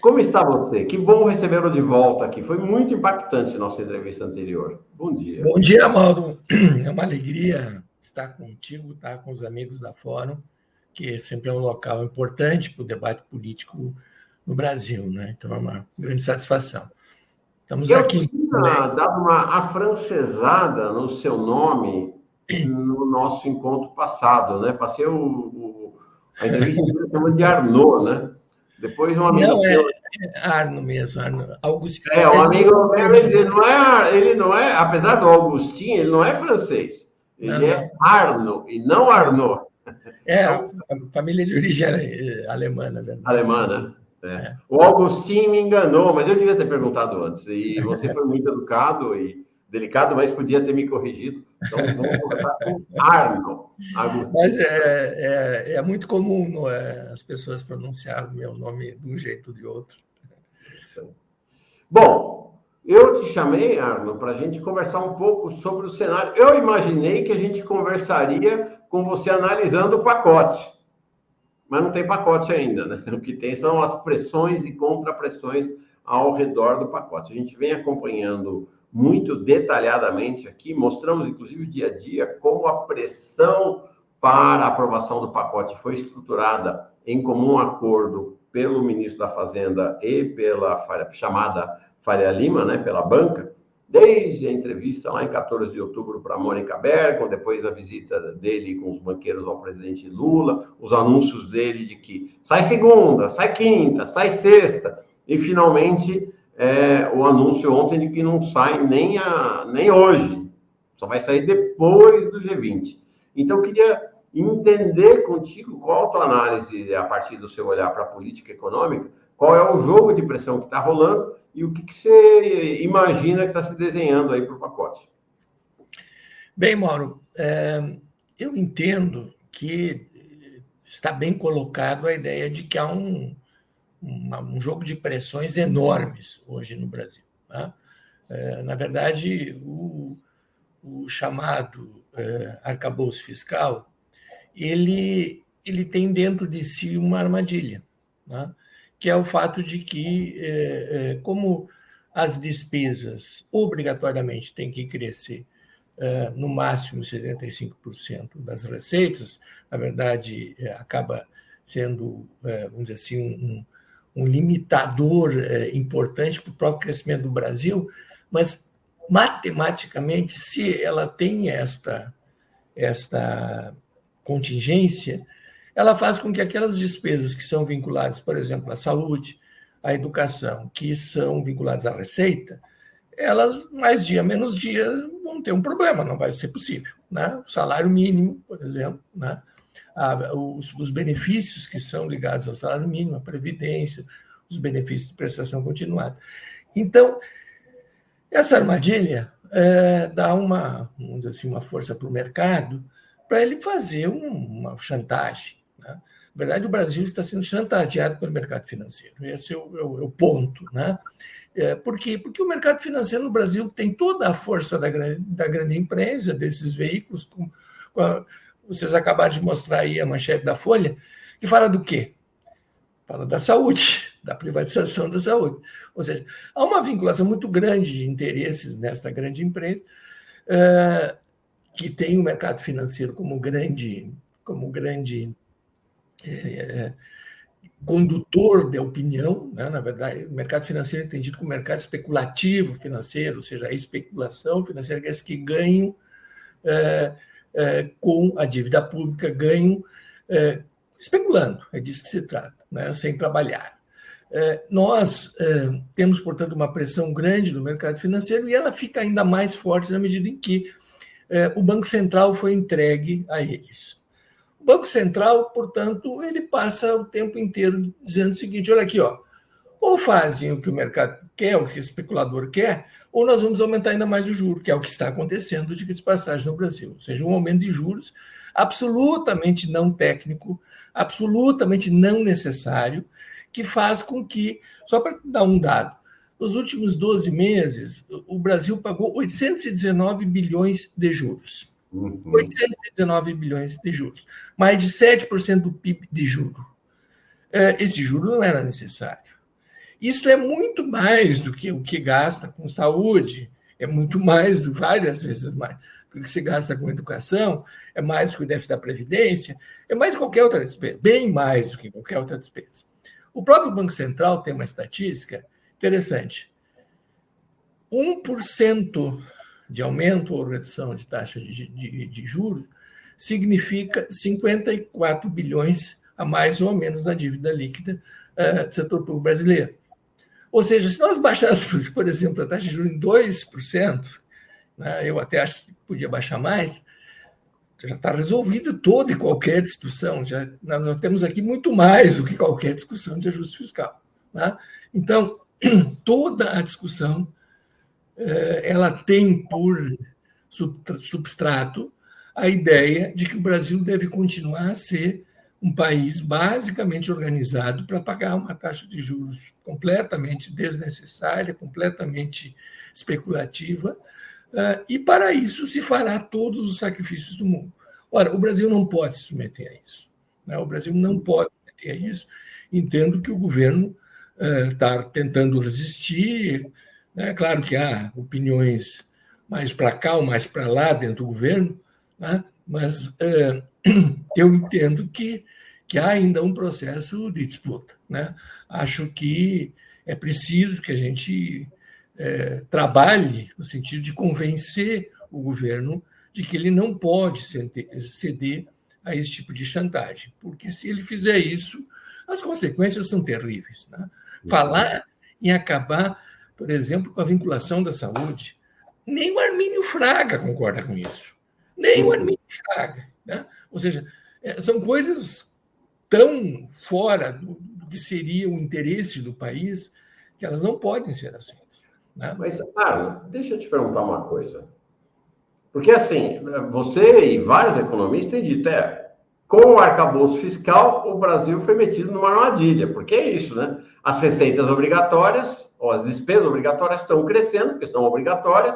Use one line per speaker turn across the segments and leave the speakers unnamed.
Como está você? Que bom recebê-lo de volta aqui. Foi muito impactante a nossa entrevista anterior. Bom dia.
Bom dia, Mauro. É uma alegria estar contigo, estar com os amigos da Fórum, que sempre é um local importante para o debate político no Brasil, né? Então é uma grande satisfação. Estamos
Eu
aqui
tinha
também.
dado uma afrancesada no seu nome no nosso encontro passado, né? Passei a entrevista inteira chamando de Arnaud, né? Depois um amigo
Não,
seu.
é Arno mesmo, Arno. Augusto.
Um
É
amigo meu vai dizer,
de...
ele não é, apesar do Augustin, ele não é francês.
Não,
Ele é
não.
Arno e não Arnaud.
É a
Então,
família de origem alemã, na verdade.
alemã, né? É.
É.
O Augustin me enganou, mas eu devia ter perguntado antes. E você foi muito educado e delicado, mas podia ter me corrigido. Então, vamos conversar com Arno
Mas
Agostinho.
é muito comum, não é, as pessoas pronunciarem o meu nome de um jeito ou de outro.
Bom, eu te chamei, Arno, para a gente conversar um pouco sobre o cenário. Eu imaginei que a gente conversaria com você analisando o pacote, mas não tem pacote ainda, né? O que tem são as pressões e contrapressões ao redor do pacote. A gente vem acompanhando muito detalhadamente aqui, mostramos inclusive o dia a dia como a pressão para a aprovação do pacote foi estruturada em comum acordo pelo ministro da Fazenda e pela chamada Faria Lima, né, pela banca, desde a entrevista lá em 14 de outubro para Mônica Bergman, depois a visita dele com os banqueiros ao presidente Lula, os anúncios dele de que sai segunda, sai quinta, sai sexta, e finalmente o anúncio ontem de que não sai nem hoje, só vai sair depois do G20. Então, eu queria entender contigo qual a tua análise a partir do seu olhar para a política econômica, qual é o jogo de pressão que está rolando e o que você imagina que está se desenhando aí para o pacote.
Bem, Mauro, eu entendo que está bem colocado a ideia de que há um jogo de pressões enormes hoje no Brasil. Né? Na verdade, o chamado arcabouço fiscal, ele tem dentro de si uma armadilha, né? Que é o fato de que, como as despesas obrigatoriamente têm que crescer no máximo 75% das receitas, na verdade, acaba sendo, vamos dizer assim, um limitador importante para o próprio crescimento do Brasil, mas, matematicamente, se ela tem esta contingência, ela faz com que aquelas despesas que são vinculadas, por exemplo, à saúde, à educação, que são vinculadas à receita, elas, mais dia, menos dia, vão ter um problema, não vai ser possível. Né? O salário mínimo, por exemplo, né? Os benefícios que são ligados ao salário mínimo, a previdência, os benefícios de prestação continuada. Então, essa armadilha dá vamos dizer assim, uma força para o mercado para ele fazer uma chantagem. Né? Na verdade, o Brasil está sendo chantageado pelo mercado financeiro. Esse é o ponto. Né? Por quê? Porque o mercado financeiro no Brasil tem toda a força da grande empresa, desses veículos, vocês acabaram de mostrar aí a manchete da Folha, que fala do quê? Fala da saúde, da privatização da saúde. Ou seja, há uma vinculação muito grande de interesses nesta grande empresa, que tem o mercado financeiro como grande condutor de opinião, né? Na verdade, o mercado financeiro é entendido como mercado especulativo financeiro, ou seja, a especulação financeira, aqueles que ganham com a dívida pública, ganham especulando, é disso que se trata, né? Sem trabalhar. Nós temos, portanto, uma pressão grande no mercado financeiro e ela fica ainda mais forte na medida em que o Banco Central foi entregue a eles. O Banco Central, portanto, ele passa o tempo inteiro dizendo o seguinte, olha aqui, ou fazem o que o mercado quer, o que o especulador quer, ou nós vamos aumentar ainda mais o juro, que é o que está acontecendo de passagem no Brasil. Ou seja, um aumento de juros absolutamente não técnico, absolutamente não necessário, que faz com que, só para dar um dado, nos últimos 12 meses, o Brasil pagou 819 bilhões de juros. 819 bilhões de juros. Mais de 7% do PIB de juro. Esse juro não era necessário. Isso é muito mais do que o que gasta com saúde, é muito mais, várias vezes mais, do que se gasta com educação, é mais do que o déficit da Previdência, é mais qualquer outra despesa, bem mais do que qualquer outra despesa. O próprio Banco Central tem uma estatística interessante. 1% de aumento ou redução de taxa de juros significa 54 bilhões a mais ou a menos na dívida líquida do setor público brasileiro. Ou seja, se nós baixássemos, por exemplo, a taxa de juros em 2%, né, eu até acho que podia baixar mais, já está resolvida toda e qualquer discussão. Nós temos aqui muito mais do que qualquer discussão de ajuste fiscal. Né? Então, toda a discussão ela tem por substrato a ideia de que o Brasil deve continuar a ser um país basicamente organizado para pagar uma taxa de juros completamente desnecessária, completamente especulativa, e para isso se fará todos os sacrifícios do mundo. Ora, o Brasil não pode se submeter a isso. Né? O Brasil não pode se submeter a isso. Entendo que o governo está tentando resistir. É claro que há opiniões mais para cá ou mais para lá dentro do governo, né? Mas eu entendo que há ainda um processo de disputa. Né? Acho que é preciso que a gente trabalhe no sentido de convencer o governo de que ele não pode ceder a esse tipo de chantagem, porque se ele fizer isso, as consequências são terríveis. Né? Falar em acabar, por exemplo, com a vinculação da saúde, nem o Armínio Fraga concorda com isso. Nem o Armínio Fraga. Né? Ou seja, são coisas tão fora do que seria o interesse do país que elas não podem ser aceitas. Né?
Mas, Arno, deixa eu te perguntar uma coisa. Porque, assim, você e vários economistas têm dito, com o arcabouço fiscal, o Brasil foi metido numa armadilha. Porque é isso, né? As receitas obrigatórias, ou as despesas obrigatórias estão crescendo, porque são obrigatórias,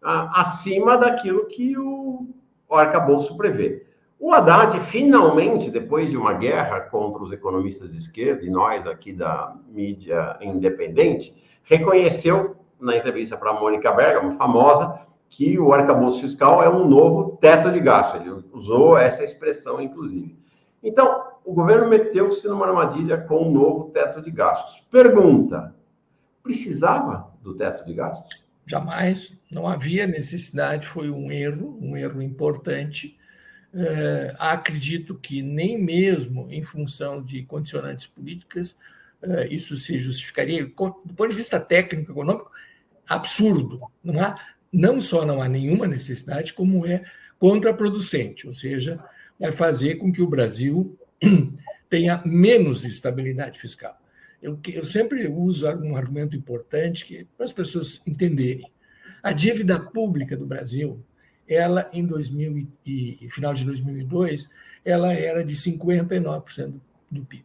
acima daquilo que o arcabouço prevê. O Haddad, finalmente, depois de uma guerra contra os economistas de esquerda, e nós aqui da mídia independente, reconheceu, na entrevista para a Mônica Bergamo, famosa, que o arcabouço fiscal é um novo teto de gasto. Ele usou essa expressão, inclusive. Então, o governo meteu-se numa armadilha com um novo teto de gastos. Pergunta, precisava do teto de gastos?
Jamais, não havia necessidade, foi um erro importante. Acredito que nem mesmo em função de condicionantes políticas isso se justificaria. Do ponto de vista técnico, econômico, absurdo. Não só não há nenhuma necessidade, como é contraproducente, ou seja, vai fazer com que o Brasil tenha menos estabilidade fiscal. Eu sempre uso um argumento importante para as pessoas entenderem. A dívida pública do Brasil, ela em final de 2002, ela era de 59% do PIB.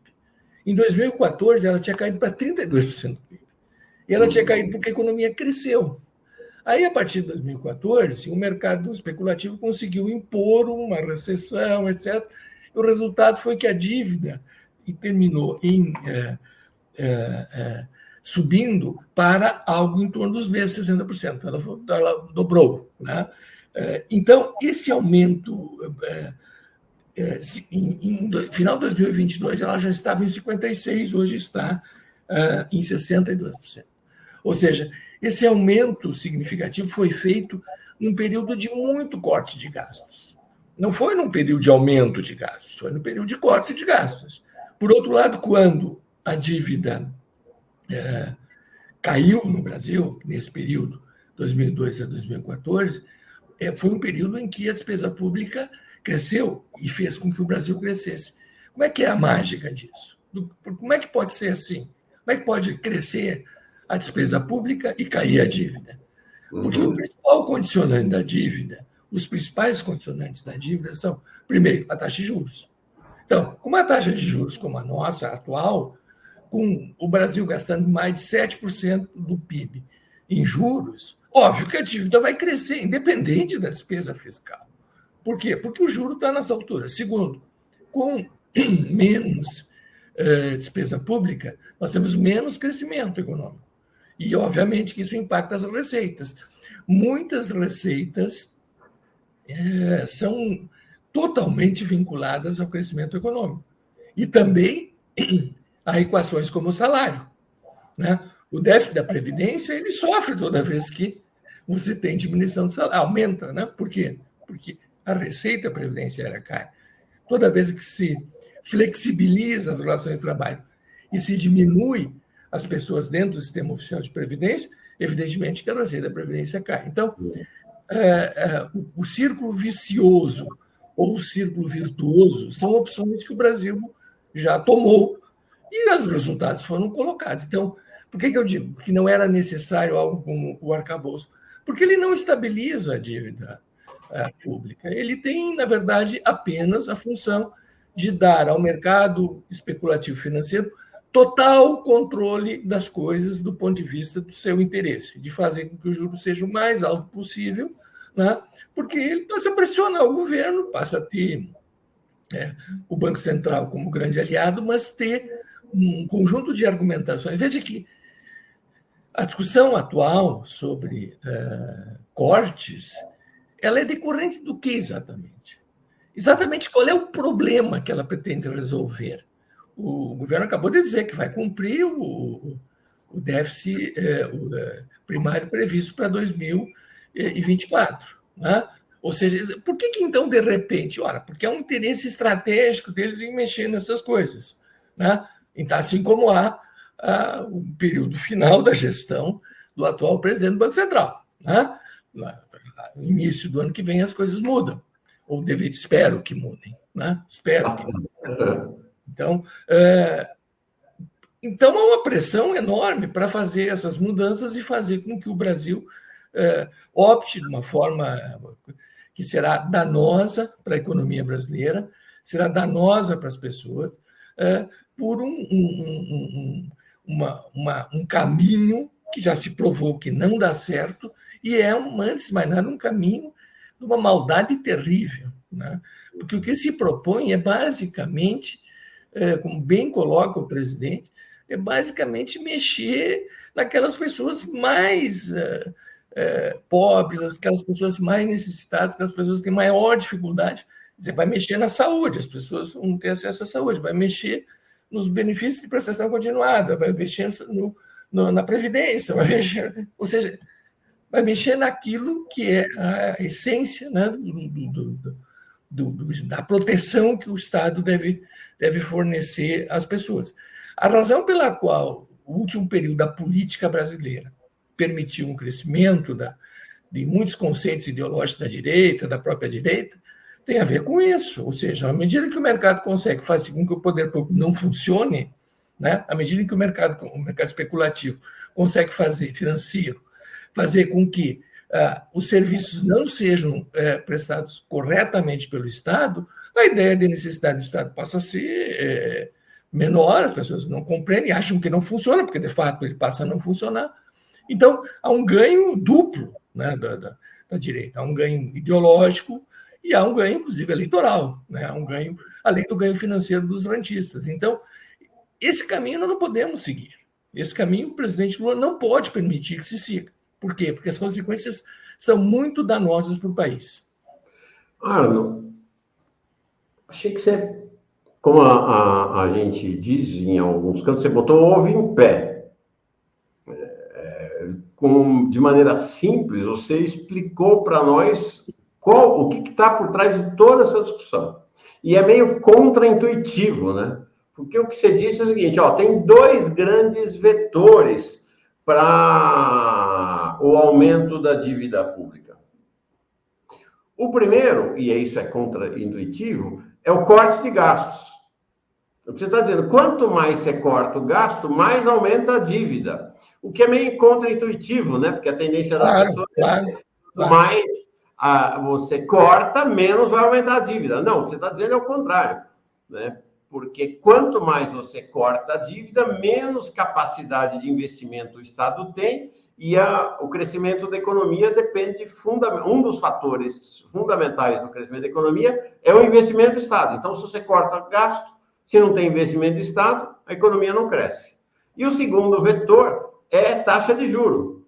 Em 2014, ela tinha caído para 32% do PIB. E ela tinha caído porque a economia cresceu. Aí, a partir de 2014, o mercado especulativo conseguiu impor uma recessão, etc. E o resultado foi que a dívida terminou subindo para algo em torno dos mesmos 60%. Ela dobrou. Né? Então, esse aumento, em final de 2022, ela já estava em 56%, hoje está em 62%. Ou seja, esse aumento significativo foi feito num período de muito corte de gastos. Não foi num período de aumento de gastos, foi num período de corte de gastos. Por outro lado, quando a dívida caiu no Brasil, nesse período, 2002 a 2014, foi um período em que a despesa pública cresceu e fez com que o Brasil crescesse. Como é que é a mágica disso? Como é que pode ser assim? Como é que pode crescer a despesa pública e cair a dívida? Porque o principal condicionante da dívida, os principais condicionantes da dívida são, primeiro, a taxa de juros. Então, com uma taxa de juros como a nossa atual, com o Brasil gastando mais de 7% do PIB em juros, óbvio que a dívida vai crescer, independente da despesa fiscal. Por quê? Porque o juro está nessa altura. Segundo, com menos despesa pública, nós temos menos crescimento econômico. E, obviamente, que isso impacta as receitas. Muitas receitas são totalmente vinculadas ao crescimento econômico. E também a equações como o salário, né? O déficit da Previdência, ele sofre toda vez que você tem diminuição do salário, aumenta, né? Por quê? Porque a receita previdenciária cai. Toda vez que se flexibiliza as relações de trabalho e se diminui as pessoas dentro do sistema oficial de previdência, evidentemente que a receita da Previdência cai. Então, o círculo vicioso ou o círculo virtuoso são opções que o Brasil já tomou e os resultados foram colocados. Então, por que eu digo que não era necessário algo como o arcabouço? Porque ele não estabiliza a dívida pública. Ele tem, na verdade, apenas a função de dar ao mercado especulativo financeiro total controle das coisas do ponto de vista do seu interesse, de fazer com que o juro seja o mais alto possível, né? Porque ele passa a pressionar o governo, passa a ter o Banco Central como grande aliado, mas ter um conjunto de argumentações. Veja que a discussão atual sobre cortes, ela é decorrente do que exatamente? Exatamente qual é o problema que ela pretende resolver. O governo acabou de dizer que vai cumprir o déficit primário previsto para 2024. Né? Ou seja, por que então, de repente? Ora, porque é um interesse estratégico deles em mexer nessas coisas. Né? Então, assim como há o período final da gestão do atual presidente do Banco Central. Né? No início do ano que vem as coisas mudam. Ou espero que mudem. Né? Espero que mudem. Então, há uma pressão enorme para fazer essas mudanças e fazer com que o Brasil opte de uma forma que será danosa para a economia brasileira, será danosa para as pessoas, por um caminho que já se provou que não dá certo e antes de mais nada, um caminho de uma maldade terrível. Né? Porque o que se propõe é basicamente, como bem coloca o presidente, é basicamente mexer naquelas pessoas mais pobres, aquelas pessoas mais necessitadas, aquelas pessoas que têm maior dificuldade. Você vai mexer na saúde, as pessoas não têm acesso à saúde, vai mexer nos benefícios de prestação continuada, vai mexer na Previdência, ou seja, vai mexer naquilo que é a essência, né, da proteção que o Estado deve fornecer às pessoas. A razão pela qual o último período da política brasileira permitiu um crescimento de muitos conceitos ideológicos da direita, da própria direita, tem a ver com isso. Ou seja, à medida que o mercado consegue fazer com que o poder público não funcione, né, à medida que o mercado especulativo consegue financeiro, fazer com que os serviços não sejam prestados corretamente pelo Estado, a ideia de necessidade do Estado passa a ser menor, as pessoas não compreendem, acham que não funciona, porque, de fato, ele passa a não funcionar. Então, há um ganho duplo, né, da direita. Há um ganho ideológico e há um ganho, inclusive, eleitoral. Né? Há um ganho, além do ganho financeiro dos rentistas. Então, esse caminho nós não podemos seguir. Esse caminho o presidente Lula não pode permitir que se siga. Por quê? Porque as consequências são muito danosas para o país.
Arno, achei que você, como a gente diz em alguns cantos, você botou o ovo em pé. De maneira simples, você explicou para nós o que está por trás de toda essa discussão. E é meio contraintuitivo, né? Porque o que você disse é o seguinte, tem dois grandes vetores para o aumento da dívida pública. O primeiro, e isso é contraintuitivo, é o corte de gastos. O que você está dizendo, quanto mais você corta o gasto, mais aumenta a dívida. O que é meio contraintuitivo, né? Porque a tendência das pessoas é mais você corta, menos vai aumentar a dívida. Não, o que você está dizendo é o contrário, né? Porque quanto mais você corta a dívida, menos capacidade de investimento o Estado tem e o crescimento da economia depende um dos fatores fundamentais do crescimento da economia é o investimento do Estado. Então, se você corta gasto, Se não tem investimento do Estado, a economia não cresce. E o segundo vetor é taxa de juros,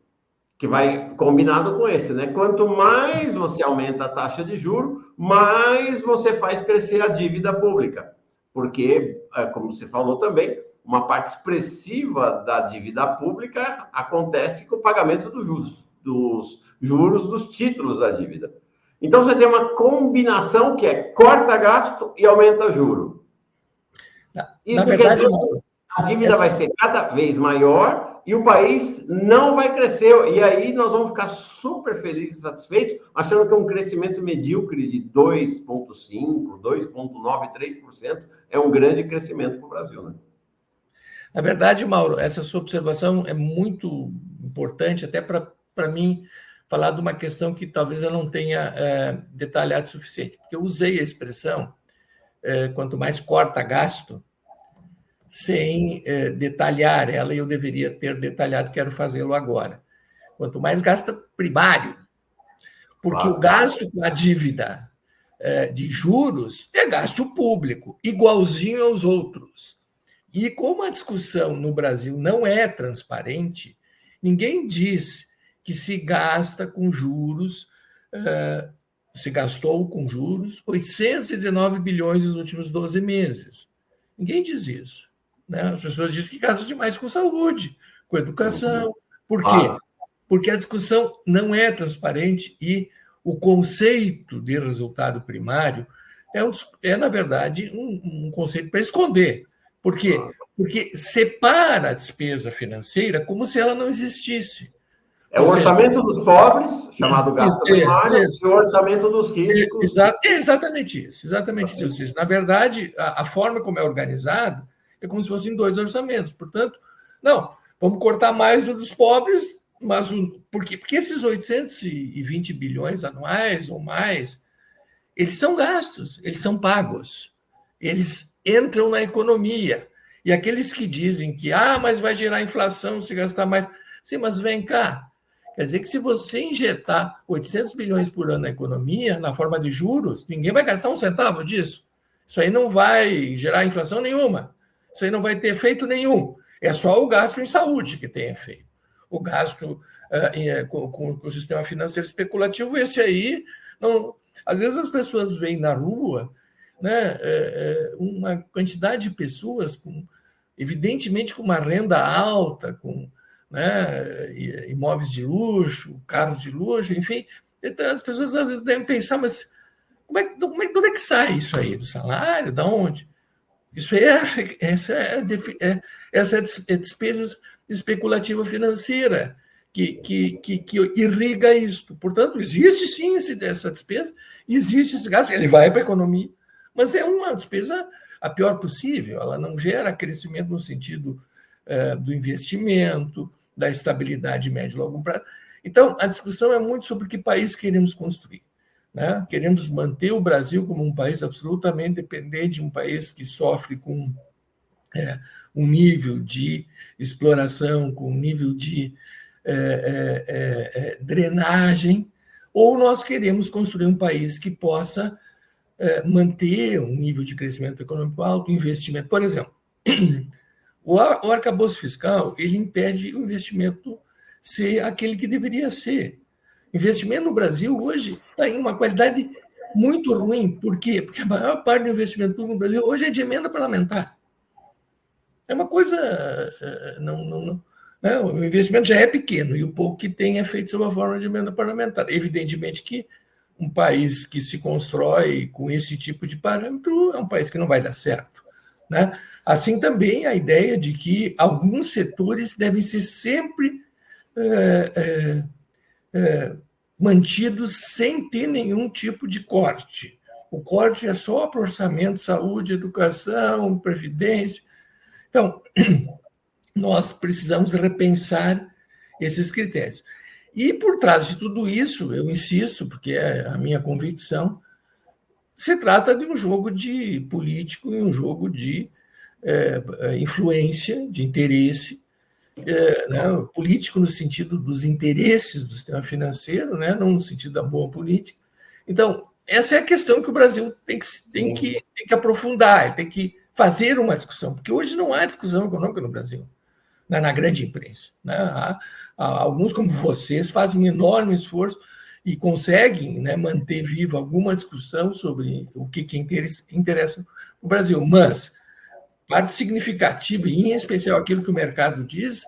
que vai combinado com esse, né? Quanto mais você aumenta a taxa de juros, mais você faz crescer a dívida pública. Porque, como você falou também, uma parte expressiva da dívida pública acontece com o pagamento dos juros dos títulos da dívida. Então, você tem uma combinação que é corta gasto e aumenta juro. Isso quer dizer que a dívida vai ser cada vez maior e o país não vai crescer. E aí nós vamos ficar super felizes e satisfeitos, achando que um crescimento medíocre de 2,5%, 2,9%, 3% é um grande crescimento para o Brasil, né?
Na verdade, Mauro, essa sua observação é muito importante, até para mim falar de uma questão que talvez eu não tenha detalhado o suficiente, porque eu usei a expressão quanto mais corta gasto, sem detalhar ela, e eu deveria ter detalhado, quero fazê-lo agora. Quanto mais gasta primário, porque o gasto com a dívida de juros é gasto público, igualzinho aos outros. E como a discussão no Brasil não é transparente, ninguém diz que se gasta com juros, se gastou com juros 819 bilhões nos últimos 12 meses. Ninguém diz isso. Né? As pessoas dizem que gasta demais com saúde, com educação. Por quê? Porque a discussão não é transparente e o conceito de resultado primário na verdade, um conceito para esconder. Por quê? Porque separa a despesa financeira como se ela não existisse.
É o orçamento dos pobres, chamado gasto primário, e o orçamento dos ricos.
Exatamente isso. Na verdade, a forma como é organizado é como se fossem dois orçamentos. Portanto, não, vamos cortar mais do dos pobres, mas porque esses 820 bilhões anuais ou mais, eles são gastos, eles são pagos, eles entram na economia. E aqueles que dizem que mas vai gerar inflação se gastar mais. Sim, mas vem cá. Quer dizer que se você injetar 800 bilhões por ano na economia, na forma de juros, ninguém vai gastar um centavo disso. Isso aí não vai gerar inflação nenhuma. Isso aí não vai ter efeito nenhum. É só o gasto em saúde que tem efeito. O gasto com o sistema financeiro especulativo, esse aí, não, às vezes as pessoas veem na rua, né, uma quantidade de pessoas, evidentemente com uma renda alta, com, né, imóveis de luxo, carros de luxo, enfim. Então, as pessoas às vezes devem pensar, mas de onde é que sai isso aí? Do salário? De onde? Isso essa é despesa especulativa financeira que irriga isto. Portanto, existe sim essa despesa, existe esse gasto, ele vai para a economia, mas é uma despesa a pior possível, ela não gera crescimento no sentido do investimento, da estabilidade médio e longo prazo. Então, a discussão é muito sobre que país queremos construir. Né? Queremos manter o Brasil como um país absolutamente dependente, um país que sofre com um nível de exploração, com um nível de drenagem, ou nós queremos construir um país que possa manter um nível de crescimento econômico alto, investimento. Por exemplo, o arcabouço fiscal ele impede o investimento ser aquele que deveria ser. Investimento no Brasil hoje está em uma qualidade muito ruim. Por quê? Porque a maior parte do investimento no Brasil hoje é de emenda parlamentar. É uma coisa... Não, o investimento já é pequeno e o pouco que tem é feito sob a forma de emenda parlamentar. Evidentemente que um país que se constrói com esse tipo de parâmetro é um país que não vai dar certo. Né? Assim também a ideia de que alguns setores devem ser sempre mantidos sem ter nenhum tipo de corte. O corte é só para orçamento, saúde, educação, previdência. Então, nós precisamos repensar esses critérios. E por trás de tudo isso, eu insisto, porque é a minha convicção, se trata de um jogo de político e um jogo de influência, de interesse, político no sentido dos interesses do sistema financeiro, né, não no sentido da boa política. Então, essa é a questão que o Brasil tem que aprofundar, tem que fazer uma discussão, porque hoje não há discussão econômica no Brasil, né, na grande imprensa. Né? Alguns, como vocês, fazem um enorme esforço e conseguem, né, manter viva alguma discussão sobre o que interessa no Brasil. Mas parte significativa, e em especial aquilo que o mercado diz,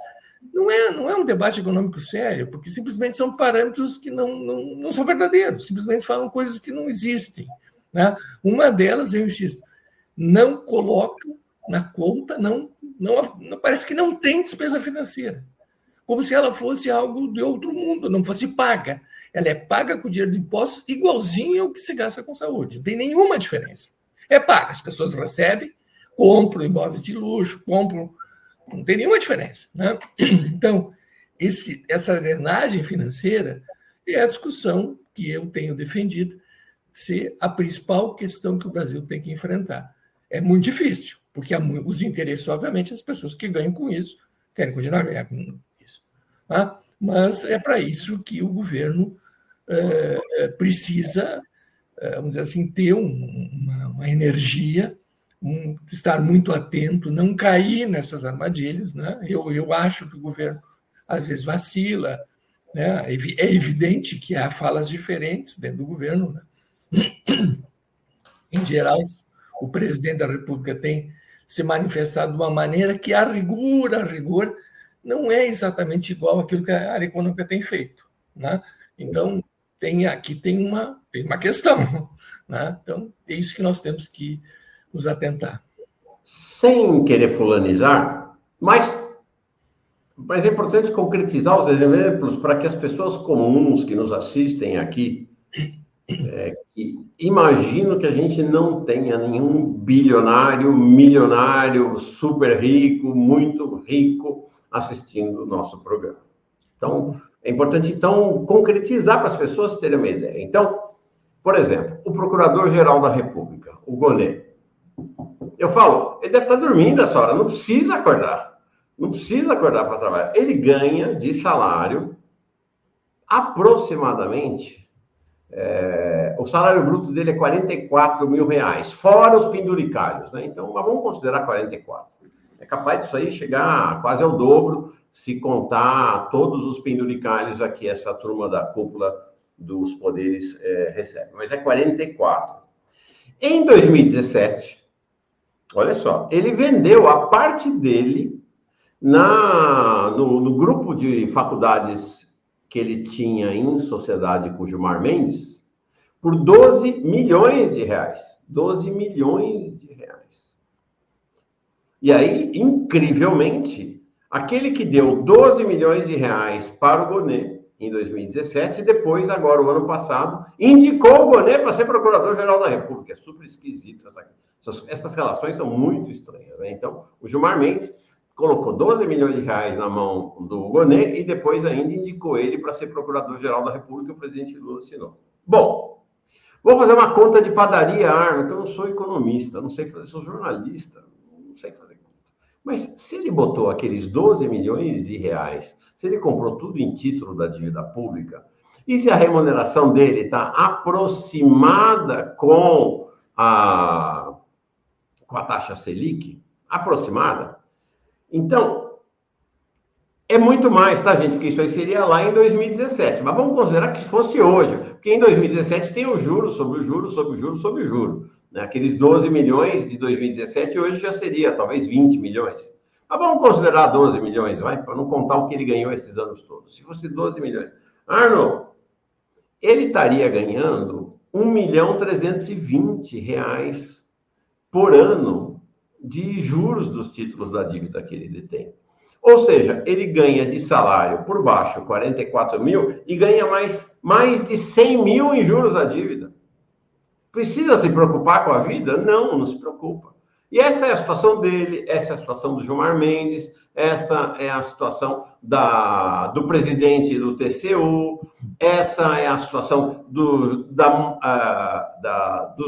não é um debate econômico sério, porque simplesmente são parâmetros que não são verdadeiros, simplesmente falam coisas que não existem. Né? Uma delas, eu insisto, não coloca na conta, parece que não tem despesa financeira, como se ela fosse algo de outro mundo, não fosse paga. Ela é paga com dinheiro de impostos igualzinho ao que se gasta com saúde, não tem nenhuma diferença. É paga, as pessoas recebem, compram imóveis de luxo, não tem nenhuma diferença. Né? Então, essa drenagem financeira é a discussão que eu tenho defendido ser a principal questão que o Brasil tem que enfrentar. É muito difícil, porque os interesses, obviamente, as pessoas que ganham com isso querem continuar ganhando com isso. Tá? Mas é para isso que o governo precisa, vamos dizer assim, ter uma energia, estar muito atento, não cair nessas armadilhas. Né? Eu acho que o governo, às vezes, vacila. Né? É evidente que há falas diferentes dentro do governo. Né? Em geral, o presidente da República tem se manifestado de uma maneira que, a rigor, não é exatamente igual àquilo que a área econômica tem feito. Né? Então, aqui tem uma questão. Né? Então, é isso que nós temos que nos atentar.
Sem querer fulanizar, mas é importante concretizar os exemplos para que as pessoas comuns que nos assistem aqui imagino que a gente não tenha nenhum bilionário, milionário, super rico, muito rico assistindo o nosso programa. Então, é importante, concretizar para as pessoas terem uma ideia. Então, por exemplo, o Procurador-Geral da República, o Gonê, eu falo, ele deve estar dormindo essa hora, não precisa acordar. Não precisa acordar para trabalhar. Ele ganha de salário aproximadamente... o salário bruto dele é 44 mil reais, fora os penduricalhos, né? Então, mas vamos considerar 44. É capaz disso aí chegar quase ao dobro, se contar todos os penduricalhos aqui, essa turma da cúpula dos poderes recebe. Mas é 44. Em 2017, olha só, ele vendeu a parte dele no grupo de faculdades que ele tinha em sociedade com o Gilmar Mendes, por 12 milhões de reais. 12 milhões de reais. E aí, incrivelmente, aquele que deu 12 milhões de reais para o Gonê em 2017, e depois, agora, o ano passado, indicou o Gonê para ser Procurador-Geral da República. É super esquisito. Essas relações são muito estranhas. Né? Então, o Gilmar Mendes colocou 12 milhões de reais na mão do Gonê e depois ainda indicou ele para ser Procurador-Geral da República, e o presidente Lula assinou. Bom, vou fazer uma conta de padaria, Arno, que eu não sou economista, não sei fazer, sou jornalista, não sei fazer conta. Mas se ele botou aqueles 12 milhões de reais, se ele comprou tudo em título da dívida pública, e se a remuneração dele está aproximada com a taxa Selic, aproximada, então, é muito mais, tá, gente? Porque isso aí seria lá em 2017. Mas vamos considerar que fosse hoje. Porque em 2017 tem o juro sobre o juro, sobre o juro, sobre o juro. Né? Aqueles 12 milhões de 2017, hoje já seria talvez 20 milhões. Mas vamos considerar 12 milhões, vai? Para não contar o que ele ganhou esses anos todos. Se fosse 12 milhões. Arno, ele estaria ganhando R$1.320.000 por ano de juros dos títulos da dívida que ele detém. Ou seja, ele ganha de salário por baixo 44 mil e ganha mais de 100 mil em juros da dívida. Precisa se preocupar com a vida? Não se preocupa. E essa é a situação dele, essa é a situação do Gilmar Mendes, essa é a situação do presidente do TCU, essa é a situação dos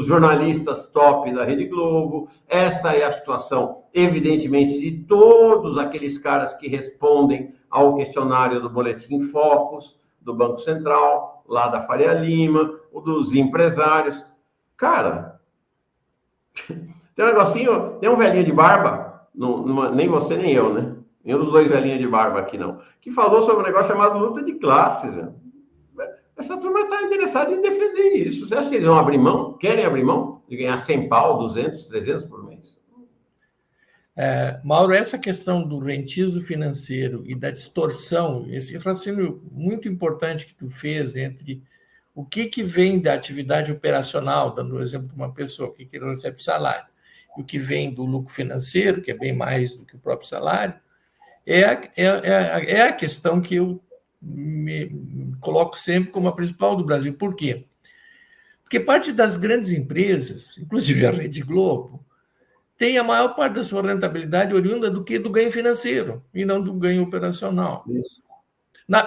jornalistas top da Rede Globo, essa é a situação, evidentemente, de todos aqueles caras que respondem ao questionário do Boletim Focus, do Banco Central, lá da Faria Lima, o dos empresários. Cara, Tem um negocinho, tem um velhinho de barba, nem você nem eu, né? Nenhum dos dois velhinhos de barba aqui, não. Que falou sobre um negócio chamado luta de classes, né? Essa turma está interessada em defender isso. Você acha que eles vão abrir mão? Querem abrir mão de ganhar 100 pau, 200, 300 por mês?
Mauro, essa questão do rentismo financeiro e da distorção, esse raciocínio muito importante que tu fez entre o que vem da atividade operacional, dando o exemplo de uma pessoa, o que ele recebe salário, e o que vem do lucro financeiro, que é bem mais do que o próprio salário, é a questão que eu me coloco sempre como a principal do Brasil. Por quê? Porque parte das grandes empresas, inclusive a Rede Globo, tem a maior parte da sua rentabilidade oriunda do ganho financeiro e não do ganho operacional.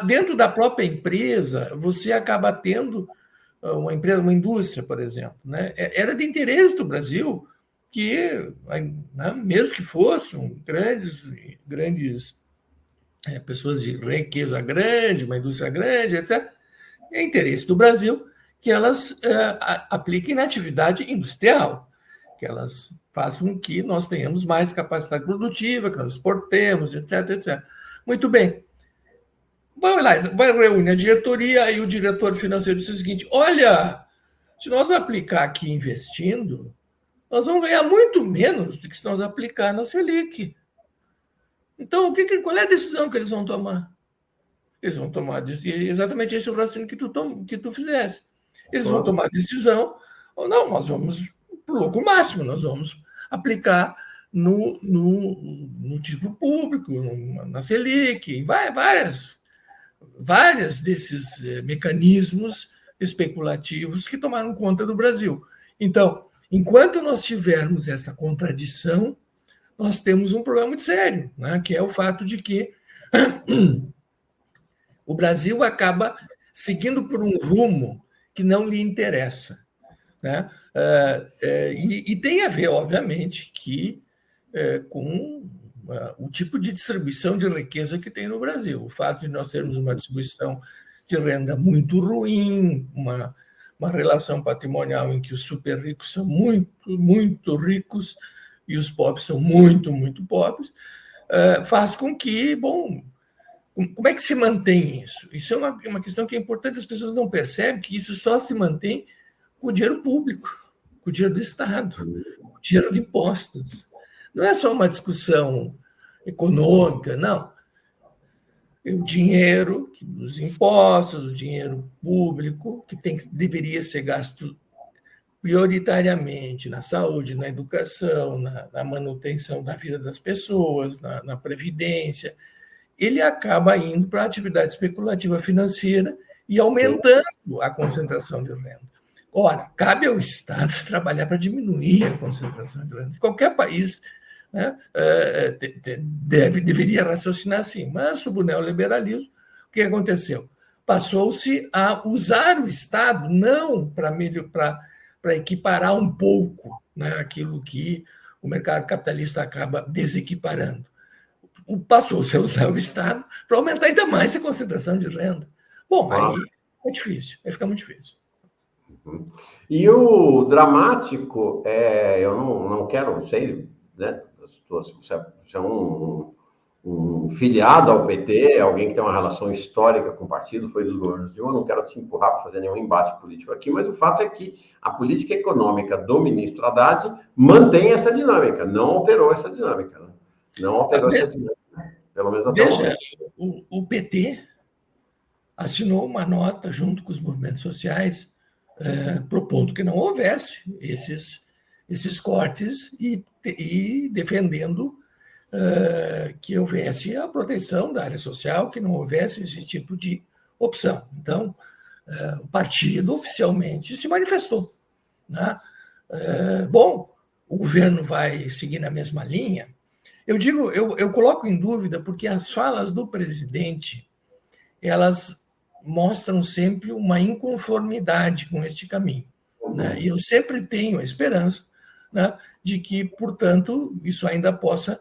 Dentro da própria empresa, você acaba tendo uma indústria, por exemplo, né? Era de interesse do Brasil que, né, mesmo que fossem grandes pessoas de riqueza grande, uma indústria grande, etc., é interesse do Brasil que elas apliquem na atividade industrial, que elas façam com que nós tenhamos mais capacidade produtiva, que nós exportemos, etc, etc. Muito bem. Vai reunir a diretoria e o diretor financeiro diz o seguinte: olha, se nós aplicar aqui investindo, nós vamos ganhar muito menos do que se nós aplicar na Selic. Então, qual é a decisão que eles vão tomar? Eles vão tomar exatamente esse raciocínio que tu fizesse. Eles vão tomar a decisão, ou não, nós vamos para o lucro máximo, nós vamos aplicar no título público, na Selic, várias desses mecanismos especulativos que tomaram conta do Brasil. Então, enquanto nós tivermos essa contradição, nós temos um problema muito sério, né? Que é o fato de que o Brasil acaba seguindo por um rumo que não lhe interessa, né? E tem a ver, obviamente, com o tipo de distribuição de riqueza que tem no Brasil. O fato de nós termos uma distribuição de renda muito ruim, uma relação patrimonial em que os super ricos são muito, muito ricos e os pobres são muito, muito pobres, faz com que, como é que se mantém isso? Isso é uma questão que é importante, as pessoas não percebem que isso só se mantém com o dinheiro público, com o dinheiro do Estado, com o dinheiro de impostos. Não é só uma discussão econômica, não. O dinheiro dos impostos, o dinheiro público, que deveria ser gasto prioritariamente na saúde, na educação, na manutenção da vida das pessoas, na previdência, ele acaba indo para a atividade especulativa financeira e aumentando a concentração de renda. Ora, cabe ao Estado trabalhar para diminuir a concentração de renda. Qualquer país, né, deveria raciocinar assim, mas sob o neoliberalismo, o que aconteceu? Passou-se a usar o Estado não para equiparar um pouco, né, aquilo que o mercado capitalista acaba desequiparando. Passou-se a usar o Estado para aumentar ainda mais a concentração de renda. Bom, aí é difícil, aí fica muito difícil.
E o dramático, eu não quero, sei, né, você é um filiado ao PT, alguém que tem uma relação histórica com o partido, foi do governo Dilma, não quero te empurrar para fazer nenhum embate político aqui, mas o fato é que a política econômica do ministro Haddad mantém essa dinâmica, não alterou essa dinâmica, né? Não alterou essa dinâmica, pelo menos até o momento.
O PT assinou uma nota junto com os movimentos sociais propondo que não houvesse esses cortes e defendendo que houvesse a proteção da área social, que não houvesse esse tipo de opção. Então, o partido oficialmente se manifestou, né? O governo vai seguir na mesma linha. Eu coloco em dúvida porque as falas do presidente, elas mostram sempre uma inconformidade com este caminho, né? E eu sempre tenho a esperança, né, de que, portanto, isso ainda possa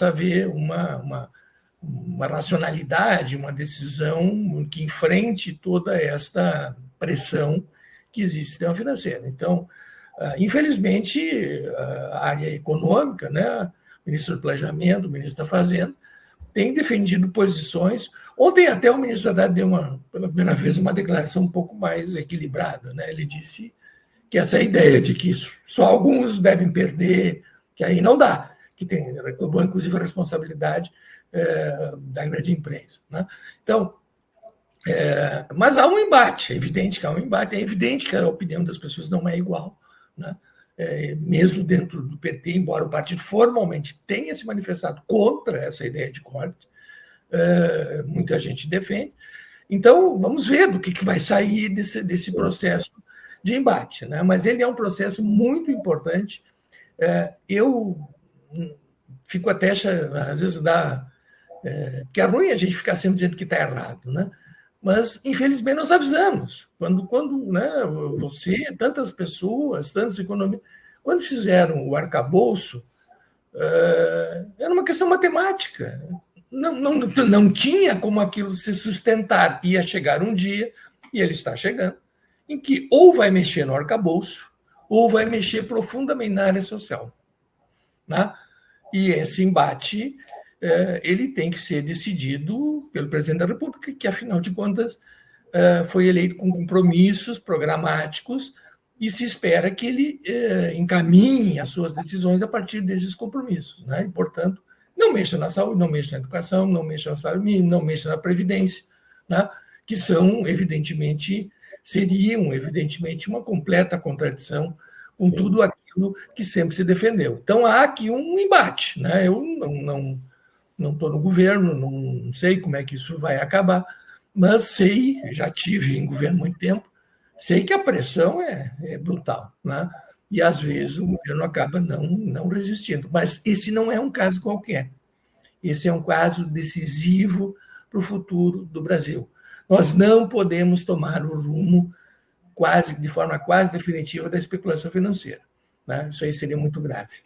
haver uma racionalidade, uma decisão que enfrente toda esta pressão que existe no sistema financeiro. Então, Infelizmente, a área econômica, né, o ministro do Planejamento, o ministro da Fazenda, tem defendido posições. Ontem até o ministro Haddad deu, pela primeira vez, uma declaração um pouco mais equilibrada. Né? Ele disse que essa ideia de que só alguns devem perder, que aí não dá, que reclamou, inclusive, a responsabilidade da grande imprensa. Né? Então, mas há um embate, é evidente que há um embate, é evidente que a opinião das pessoas não é igual, né? Mesmo dentro do PT, embora o partido formalmente tenha se manifestado contra essa ideia de corte, muita gente defende. Então, vamos ver do que vai sair desse processo de embate. Né? Mas ele é um processo muito importante. Eu fico até, às vezes, porque é ruim a gente ficar sempre dizendo que está errado, né? Mas, infelizmente, nós avisamos. Quando né, você, tantas pessoas, tantos economistas, quando fizeram o arcabouço, era uma questão matemática. Não tinha como aquilo se sustentar. Ia chegar um dia, e ele está chegando, em que ou vai mexer no arcabouço, ou vai mexer profundamente na área social. Né? E esse embate ele tem que ser decidido pelo presidente da República, que, afinal de contas, foi eleito com compromissos programáticos e se espera que ele encaminhe as suas decisões a partir desses compromissos. Né? E, portanto, não mexa na saúde, não mexa na educação, não mexa no salário mínimo, não mexa na previdência, né? Que seriam, evidentemente, uma completa contradição com tudo aquilo que sempre se defendeu. Então, há aqui um embate. Né? Eu não estou no governo, não sei como é que isso vai acabar, mas já tive em governo muito tempo, sei que a pressão é brutal, né? E às vezes o governo acaba não resistindo. Mas esse não é um caso qualquer. Esse é um caso decisivo para o futuro do Brasil. Nós não podemos tomar o rumo de forma quase definitiva da especulação financeira. Né? Isso aí seria muito grave.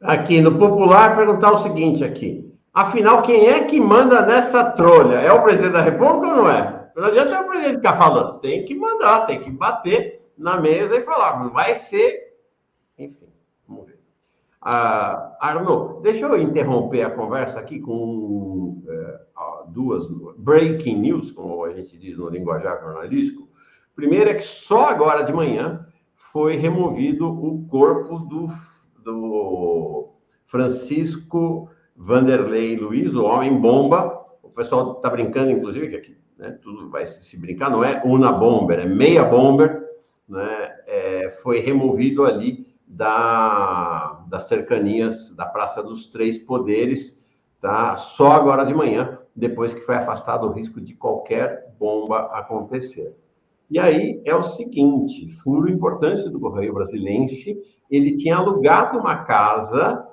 Aqui no Popular, perguntar o seguinte aqui. Afinal, quem é que manda nessa trolha? É o presidente da República ou não é? Não adianta o presidente ficar falando. Tem que mandar, tem que bater na mesa e falar. Não vai ser... Enfim, vamos ver. Arnaud, deixa eu interromper a conversa aqui com duas breaking news, como a gente diz no linguajar jornalístico. Primeiro é que só agora de manhã foi removido o corpo do Francisco Vanderlei Luiz, o homem-bomba. O pessoal está brincando, inclusive, que aqui, né, tudo vai se brincar, não é una bomber, é meia bomber, né, foi removido ali das cercanias da Praça dos Três Poderes, tá? Só agora de manhã, depois que foi afastado o risco de qualquer bomba acontecer. E aí é o seguinte, furo importante do Correio Brasilense, ele tinha alugado uma casa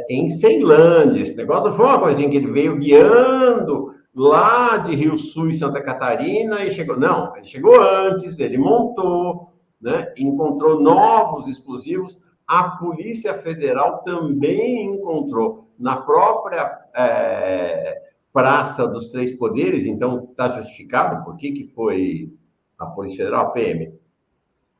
em Ceilândia. Esse negócio não foi uma coisinha que ele veio guiando lá de Rio Sul e Santa Catarina e chegou. Não, ele chegou antes, ele montou, né, encontrou novos explosivos. A Polícia Federal também encontrou na própria Praça dos Três Poderes, então está justificado por que foi a Polícia Federal, a PM,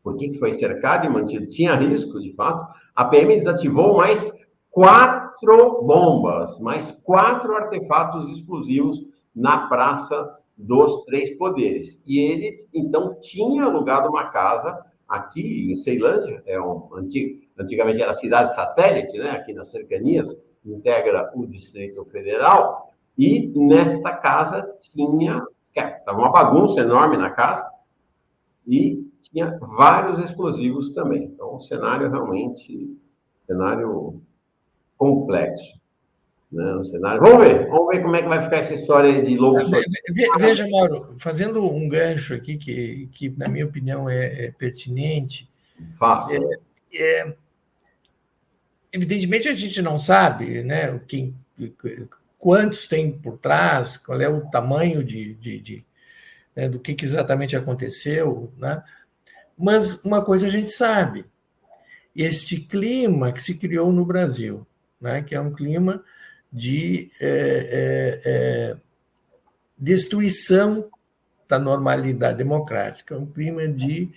por que foi cercado e mantido. Tinha risco, de fato. A PM desativou mais 4 bombas, mais 4 artefatos explosivos na Praça dos Três Poderes. E ele, então, tinha alugado uma casa aqui em Ceilândia, antigamente era a cidade satélite, né, aqui nas cercanias, integra o Distrito Federal, e nesta casa estava uma bagunça enorme na casa, e tinha vários explosivos também. Então, um cenário realmente, complexo. Né? Um cenário... Vamos ver como é que vai ficar essa história de lobo solitário.
Veja, Mauro, fazendo um gancho aqui que na minha opinião, é pertinente.
Faça.
Evidentemente, a gente não sabe, né, quantos tem por trás, qual é o tamanho do que exatamente aconteceu, né? Mas uma coisa a gente sabe, este clima que se criou no Brasil, né, que é um clima de destruição da normalidade democrática, um clima de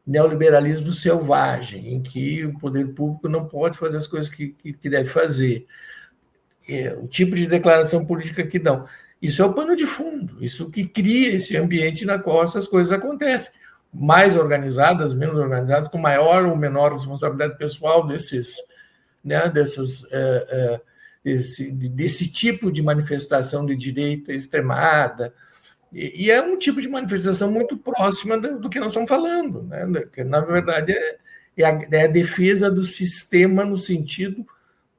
neoliberalismo selvagem, em que o poder público não pode fazer as coisas que deve fazer, o tipo de declaração política que dão. Isso é o pano de fundo, isso que cria esse ambiente na qual essas coisas acontecem. Mais organizadas, menos organizadas, com maior ou menor responsabilidade pessoal desse tipo de manifestação de direita extremada. E é um tipo de manifestação muito próxima do que nós estamos falando, né? Que, na verdade, é a defesa do sistema no sentido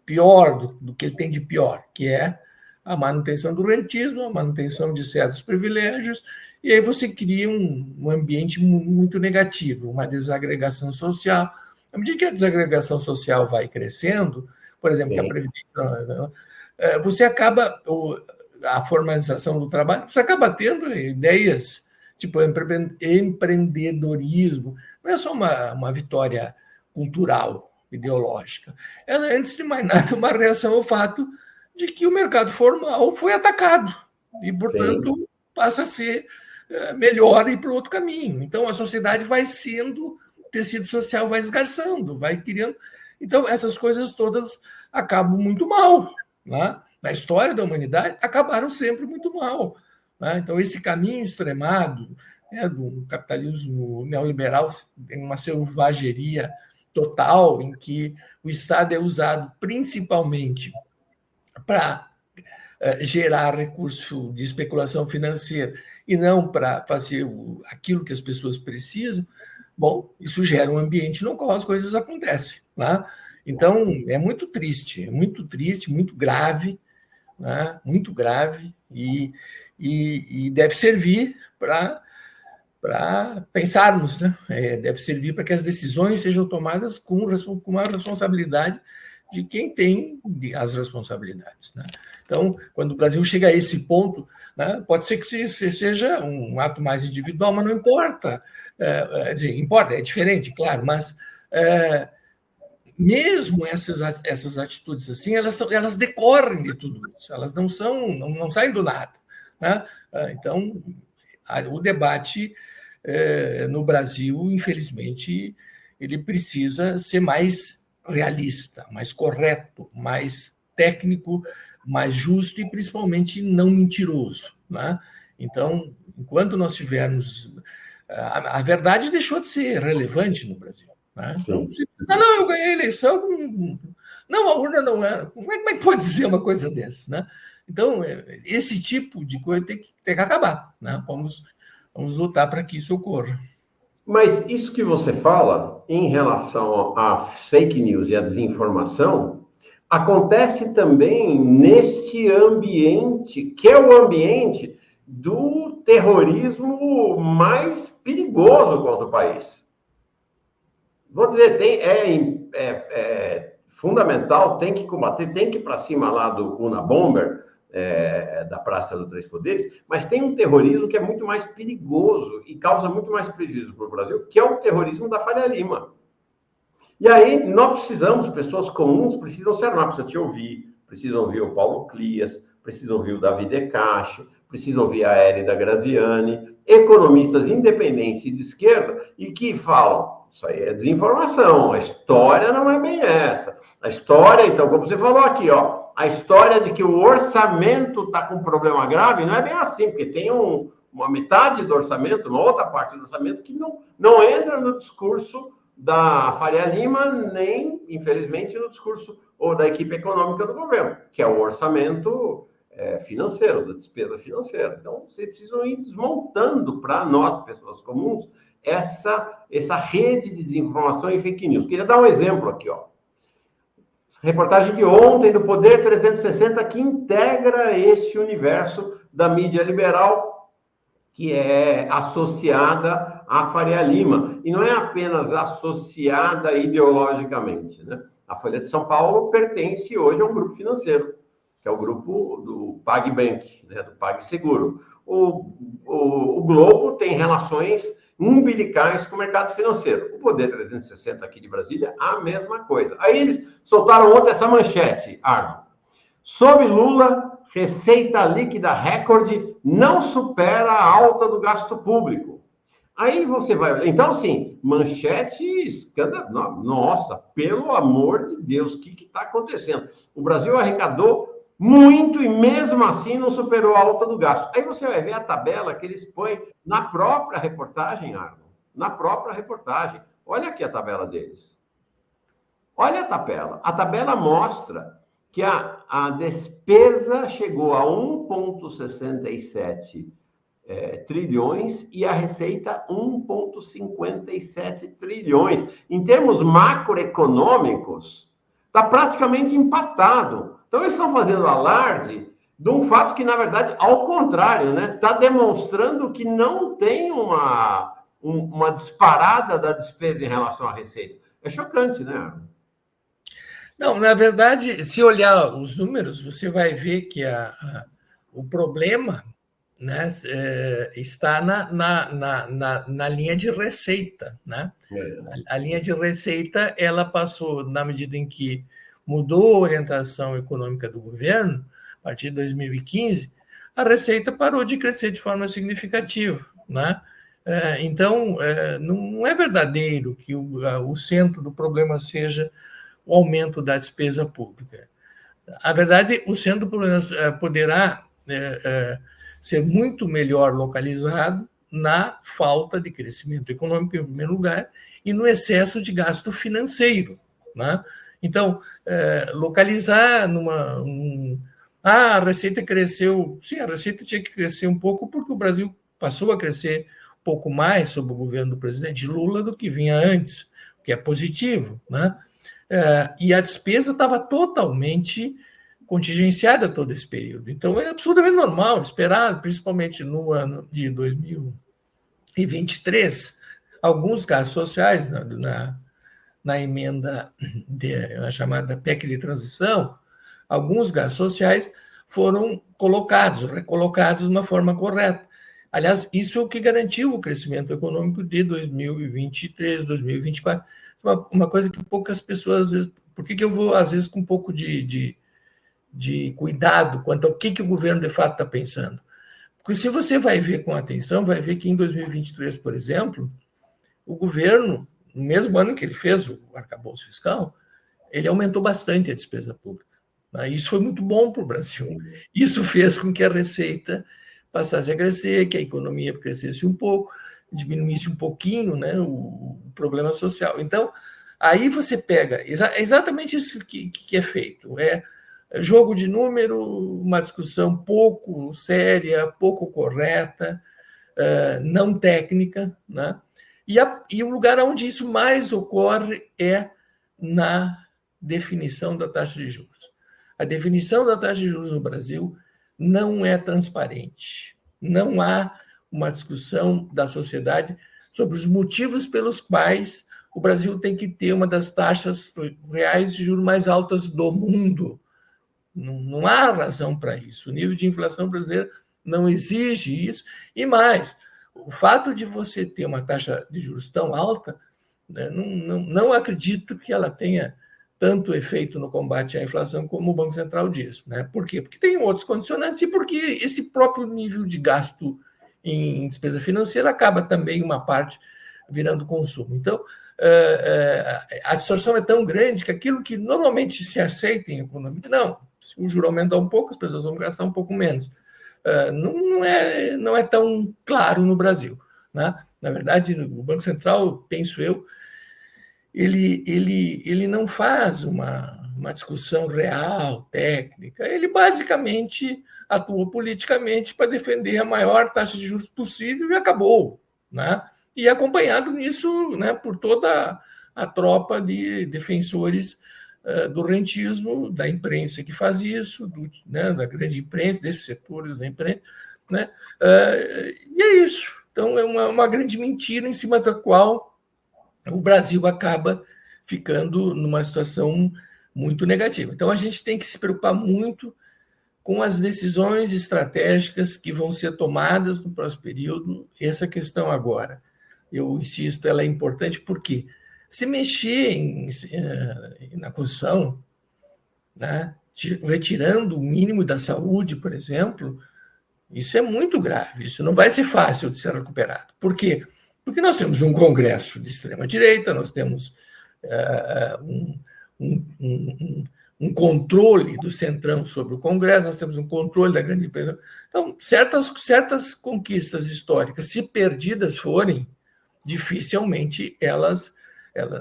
pior, do que ele tem de pior, que é a manutenção do rentismo, a manutenção de certos privilégios, e aí você cria um ambiente muito negativo, uma desagregação social. À medida que a desagregação social vai crescendo, por exemplo, que a Previdência, você acaba, a formalização do trabalho, você acaba tendo ideias tipo empreendedorismo, não é só uma vitória cultural, ideológica. Ela, antes de mais nada, uma reação ao fato de que o mercado formal foi atacado e, portanto, passa a ser melhor ir para outro caminho. Então, a sociedade vai sendo, o tecido social vai esgarçando, vai criando. Então, essas coisas todas acabam muito mal, né? Na história da humanidade, acabaram sempre muito mal, né? Então, esse caminho extremado, né, do capitalismo neoliberal, tem uma selvageria total, em que o Estado é usado principalmente para gerar recurso de especulação financeira e não para fazer aquilo que as pessoas precisam. Bom, isso gera um ambiente no qual as coisas acontecem, né? Então, é muito triste, muito grave, né? Muito grave, e deve servir para pensarmos, né? Deve servir para que as decisões sejam tomadas com a responsabilidade de quem tem as responsabilidades, né? Então, quando o Brasil chega a esse ponto, né, pode ser que seja um ato mais individual, mas não importa. Importa, é diferente, claro, mas mesmo essas atitudes assim, elas decorrem de tudo isso, elas não saem do nada, né? Então, o debate no Brasil, infelizmente, ele precisa ser mais realista, mais correto, mais técnico, mais justo e, principalmente, não mentiroso, né? Então, enquanto nós tivermos... A verdade deixou de ser relevante no Brasil, né? Então, não, eu ganhei a eleição... Não, a urna não é... Como é que pode dizer uma coisa dessa, né? Então, esse tipo de coisa tem que acabar, né? Vamos lutar para que isso ocorra.
Mas isso que você fala em relação a fake news e a desinformação acontece também neste ambiente, que é o ambiente do terrorismo mais perigoso contra o país. Vou dizer, é fundamental, tem que combater, tem que ir para cima lá do Unabomber, da Praça dos Três Poderes, mas tem um terrorismo que é muito mais perigoso e causa muito mais prejuízo para o Brasil, que é o terrorismo da Faria Lima. E aí nós precisamos, pessoas comuns precisam se armar, precisam te ouvir, precisam ouvir o Paulo Clias, precisam ouvir o Davi De Castro, precisam ouvir a Hélida Graziani, economistas independentes e de esquerda, e que falam, isso aí é desinformação, a história não é bem essa. A história, então, como você falou aqui, ó, a história de que o orçamento está com um problema grave não é bem assim, porque tem uma metade do orçamento, uma outra parte do orçamento que não entra no discurso da Faria Lima, nem, infelizmente, no discurso ou da equipe econômica do governo, que é o orçamento financeiro, da despesa financeira. Então, vocês precisam ir desmontando para nós, pessoas comuns, essa rede de desinformação e fake news. Queria dar um exemplo aqui, ó. Reportagem de ontem do Poder 360, que integra esse universo da mídia liberal, que é associada à Faria Lima. E não é apenas associada ideologicamente, né? A Folha de São Paulo pertence hoje a um grupo financeiro, que é o grupo do PagBank, né? Do PagSeguro. O Globo tem relações umbilicais com o mercado financeiro. O Poder 360 aqui de Brasília, a mesma coisa. Aí eles soltaram ontem essa manchete, Arno. Sob Lula, receita líquida recorde não supera a alta do gasto público. Aí você vai... Então, assim, manchete escandalosa. Nossa, pelo amor de Deus, o que está acontecendo? O Brasil arrecadou muito e mesmo assim não superou a alta do gasto. Aí você vai ver a tabela que eles põem na própria reportagem, Arno. Na própria reportagem. Olha aqui a tabela deles. Olha a tabela. A tabela mostra que a despesa chegou a 1,67 trilhões e a receita 1,57 trilhões. Em termos macroeconômicos, está praticamente empatado. Então, eles estão fazendo alarde de um fato que, na verdade, ao contrário, né? Está demonstrando que não tem uma disparada da despesa em relação à receita. É chocante, né?
Não, na verdade, se olhar os números, você vai ver que o problema, né, está na linha de receita. Né? A linha de receita ela passou, na medida em que mudou a orientação econômica do governo, a partir de 2015, a receita parou de crescer de forma significativa. Né? Então, não é verdadeiro que o centro do problema seja o aumento da despesa pública. A verdade, o centro do problema poderá ser muito melhor localizado na falta de crescimento econômico, em primeiro lugar, e no excesso de gasto financeiro. Né? Então, localizar a receita cresceu... Sim, a receita tinha que crescer um pouco porque o Brasil passou a crescer um pouco mais sob o governo do presidente Lula do que vinha antes, o que é positivo. Né? E a despesa estava totalmente contingenciada todo esse período. Então, é absolutamente normal, esperado, principalmente no ano de 2023, alguns gastos sociais na emenda, na chamada PEC de transição, alguns gastos sociais foram recolocados de uma forma correta. Aliás, isso é o que garantiu o crescimento econômico de 2023, 2024. Uma coisa que poucas pessoas, às vezes... Por que eu vou, às vezes, com um pouco de cuidado quanto ao que o governo, de fato, está pensando? Porque se você vai ver com atenção, vai ver que em 2023, por exemplo, o governo, no mesmo ano que ele fez o arcabouço fiscal, ele aumentou bastante a despesa pública. Isso foi muito bom para o Brasil. Isso fez com que a receita passasse a crescer, que a economia crescesse um pouco, diminuísse um pouquinho, né, o problema social. Então, aí você pega exatamente isso que é feito. É jogo de número, uma discussão pouco séria, pouco correta, não técnica. Né? E o lugar onde isso mais ocorre é na definição da taxa de juros. A definição da taxa de juros no Brasil não é transparente. Não há uma discussão da sociedade sobre os motivos pelos quais o Brasil tem que ter uma das taxas reais de juros mais altas do mundo. Não há razão para isso. O nível de inflação brasileira não exige isso. E mais, o fato de você ter uma taxa de juros tão alta, né, não acredito que ela tenha tanto efeito no combate à inflação como o Banco Central diz. Né? Por quê? Porque tem outros condicionantes e porque esse próprio nível de gasto em despesa financeira acaba também, uma parte, virando consumo. Então, a distorção é tão grande que aquilo que normalmente se aceita em economia, não, se o juro aumentar um pouco, as pessoas vão gastar um pouco menos. Não é tão claro no Brasil. Né? Na verdade, o Banco Central, penso eu, ele não faz uma discussão real, técnica, ele basicamente atua politicamente para defender a maior taxa de juros possível e acabou. Né? E acompanhado nisso, né, por toda a tropa de defensores do rentismo, da imprensa que faz isso, né, da grande imprensa, desses setores da imprensa. Né? E é isso. Então, é uma grande mentira em cima da qual o Brasil acaba ficando numa situação muito negativa. Então, a gente tem que se preocupar muito com as decisões estratégicas que vão ser tomadas no próximo período. Essa questão agora, eu insisto, ela é importante porque se mexer na Constituição, né, retirando o mínimo da saúde, por exemplo, isso é muito grave, isso não vai ser fácil de ser recuperado. Por quê? Porque nós temos um Congresso de extrema-direita, nós temos um controle do Centrão sobre o Congresso, nós temos um controle da grande empresa. Então, certas conquistas históricas, se perdidas forem, dificilmente ela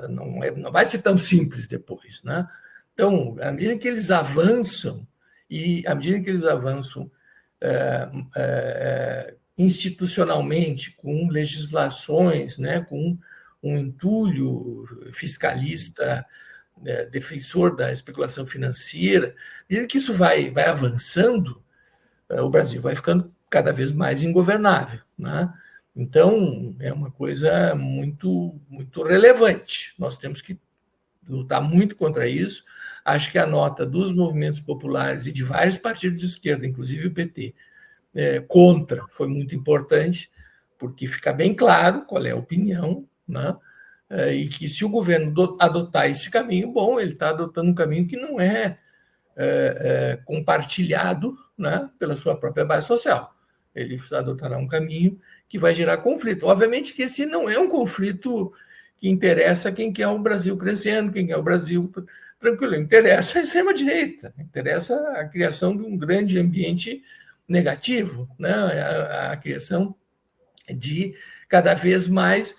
não vai ser tão simples depois, né? Então, à medida que eles avançam, institucionalmente, com legislações, né, com um entulho fiscalista, defensor da especulação financeira, e que isso vai avançando, o Brasil vai ficando cada vez mais ingovernável, né? Então, é uma coisa muito, muito relevante. Nós temos que lutar muito contra isso. Acho que a nota dos movimentos populares e de vários partidos de esquerda, inclusive o PT, contra, foi muito importante, porque fica bem claro qual é a opinião, né? E que se o governo adotar esse caminho, bom, ele está adotando um caminho que não é compartilhado, né, pela sua própria base social. Ele adotará um caminho que vai gerar conflito. Obviamente que esse não é um conflito que interessa quem quer o Brasil crescendo, quem quer o Brasil tranquilo. Interessa a extrema-direita, interessa a criação de um grande ambiente negativo, né? A criação de cada vez mais